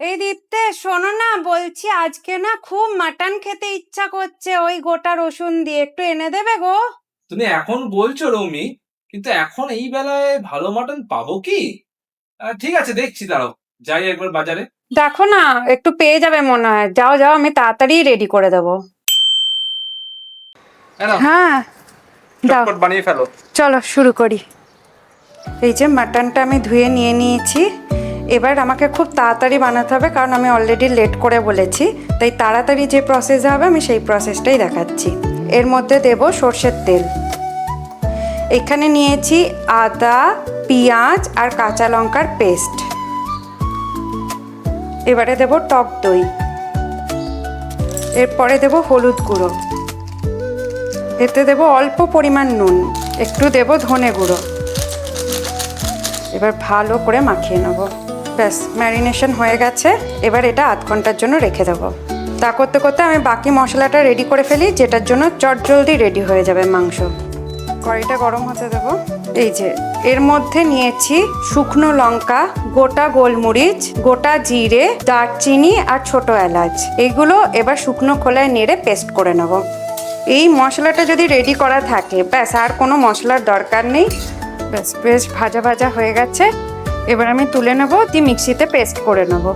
এই দীপ্তে, শোনো না, বলছি আজকে না খুব মাটন খেতে ইচ্ছা করছে, ওই গোটা রসুন দিয়ে একটু এনে দেবে গো? তুমি এখন বলছো রৌমি, কিন্তু এখন এই বেলায় ভালো মাটন পাবো কি? ঠিক আছে, দেখছি, দাঁড়াও, যাই একবার বাজারে। দেখো না, একটু পেয়ে যাবে মনে হয়। যাও যাও, আমি তাড়াতাড়ি রেডি করে দেবো। হ্যাঁ, দাও, চটপট বানিয়ে ফেলো। চলো শুরু করি। এই যে মাটনটা আমি ধুয়ে নিয়ে নিয়েছি। এবার আমাকে খুব তাড়াতাড়ি বানাতে হবে, কারণ আমি অলরেডি লেট করে বলেছি। তাই তাড়াতাড়ি যে প্রসেস হবে আমি সেই প্রসেসটাই দেখাচ্ছি। এর মধ্যে দেব সর্ষের তেল। এখানে নিয়েছি আদা, পেঁয়াজ আর কাঁচা লঙ্কার পেস্ট। এবারে দেব টক দই। এরপরে দেব হলুদ গুঁড়ো। এতে দেব অল্প পরিমাণ নুন, একটু দেব ধনে গুঁড়ো। এবার ভালো করে মাখিয়ে নেব। ব্যাস, ম্যারিনেশন হয়ে গেছে। এবার এটা আধ ঘন্টার জন্য রেখে দেবো। তা করতে করতে আমি বাকি মশলাটা রেডি করে ফেলি, যেটার জন্য চটজলদি রেডি হয়ে যাবে মাংস। কড়াইটা গরম হতে দেবো। এই যে এর মধ্যে নিয়েছি শুকনো লঙ্কা, গোটা গোলমরিচ, গোটা জিরে, দারচিনি আর ছোট এলাচ। এইগুলো এবার শুকনো খোলায় নেড়ে পেস্ট করে নেব। এই মশলাটা যদি রেডি করা থাকে, ব্যাস আর কোনো মশলার দরকার নেই। ব্যাস, পেস্ট ভাজা ভাজা হয়ে গেছে। এবার আমি তুলে নেব, দিয়ে মিক্সিতে পেস্ট করে নেব।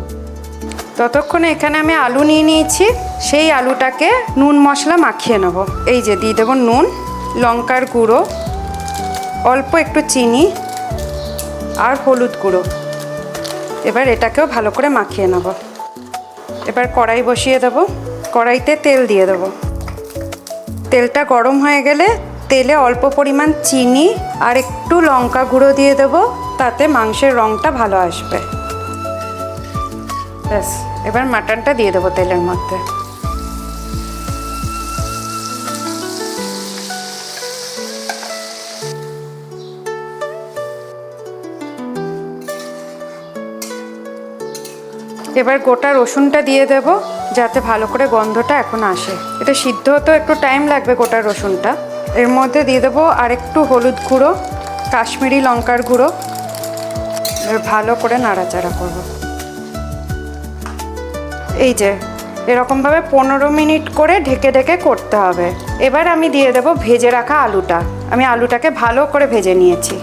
ততক্ষণে এখানে আমি আলু নিয়ে নিয়েছি। সেই আলুটাকে নুন মশলা মাখিয়ে নেব। এই যে দিয়ে দেবো নুন, লঙ্কার গুঁড়ো, অল্প একটু চিনি আর হলুদ গুঁড়ো। এবার এটাকেও ভালো করে মাখিয়ে নেব। এবার কড়াই বসিয়ে দেব। কড়াইতে তেল দিয়ে দেব। তেলটা গরম হয়ে গেলে তেলে অল্প পরিমাণ চিনি আর একটু লঙ্কা গুঁড়ো দিয়ে দেব, তাতে মাংসের রঙটা ভালো আসবে। ব্যাস, এবার মাটনটা দিয়ে দেবো তেলের মধ্যে। এবার গোটা রসুনটা দিয়ে দেব, যাতে ভালো করে গন্ধটা এখন আসে। এটা সিদ্ধ হতেও একটু টাইম লাগবে গোটা রসুনটা। এর মধ্যে দিয়ে দেবো আর একটু হলুদ গুঁড়ো, কাশ্মীরি লঙ্কার গুঁড়ো। এবার ভালো করে নাড়াচাড়া করব। এই যে এরকমভাবে 15 মিনিট করে ঢেকে ঢেকে করতে হবে। এবার আমি দিয়ে দেবো ভেজে রাখা আলুটা। আমি আলুটাকে ভালো করে ভেজে নিয়েছি।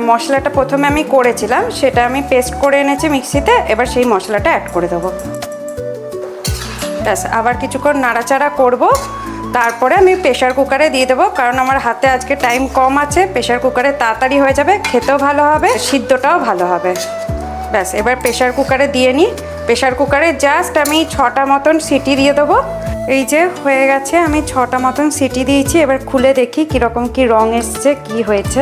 মশলাটা প্রথমে আমি করেছিলাম, সেটা আমি পেস্ট করে এনেছি মিক্সিতে। এবার সেই মশলাটা অ্যাড করে দেবো। ব্যাস, আবার কিছুক্ষণ নাড়াচাড়া করব। তারপরে আমি প্রেশার কুকারে দিয়ে দেবো, কারণ আমার হাতে আজকে টাইম কম আছে। প্রেশার কুকারে তাড়াতাড়ি হয়ে যাবে, খেতেও ভালো হবে, সিদ্ধটাও ভালো হবে। ব্যাস, এবার প্রেশার কুকারে দিয়ে নিই। প্রেশার কুকারে জাস্ট আমি 6টা মতন সিটি দিয়ে দেবো। এই যে হয়ে গেছে, আমি 6টা মতন সিটি দিয়েছি। এবার খুলে দেখি কীরকম কী রঙ এসছে, কী হয়েছে।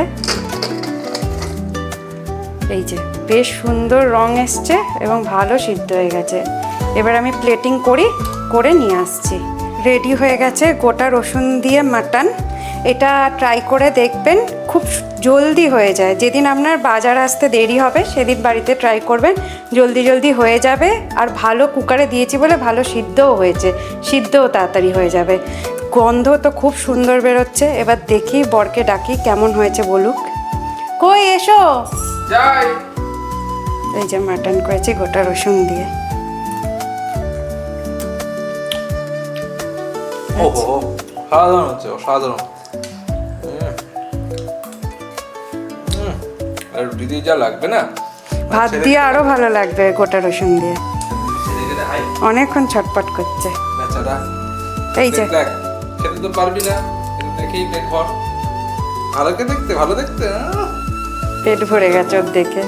এই যে বেশ সুন্দর রঙ এসছে এবং ভালো সিদ্ধ হয়ে গেছে। এবার আমি প্লেটিং করে নিয়ে আসছি। রেডি হয়ে গেছে গোটা রসুন দিয়ে মাটন। এটা ট্রাই করে দেখবেন, খুব জলদি হয়ে যায়। যেদিন আপনার বাজার আসতে দেরি হবে সেদিন বাড়িতে ট্রাই করবেন, জলদি জলদি হয়ে যাবে। আর ভালো কুকারে দিয়েছি বলে ভালো সিদ্ধও হয়েছে, সিদ্ধও তাড়াতাড়ি হয়ে যাবে। গন্ধ তো খুব সুন্দর বেরোচ্ছে। এবার দেখি, বরকে ডাকি, কেমন হয়েছে বলুক। কই এসো। যাই। এই যে মাটন করেছি গোটা রসুন দিয়ে। ওহো, সাধারণ হচ্ছে, অসাধারণ। আর রুটি দিয়ে যা লাগবে না, ভাত দিয়ে আরো ভালো লাগবে গোটা রসুন দিয়ে। অনেকক্ষণ ছটপট করছে বেচারা। এই যে খেতে তো পারবি না, দেখেই দেখ, ভালো দেখতে, ভালো দেখতে। পেট ভরে গেছে ওর দেখে।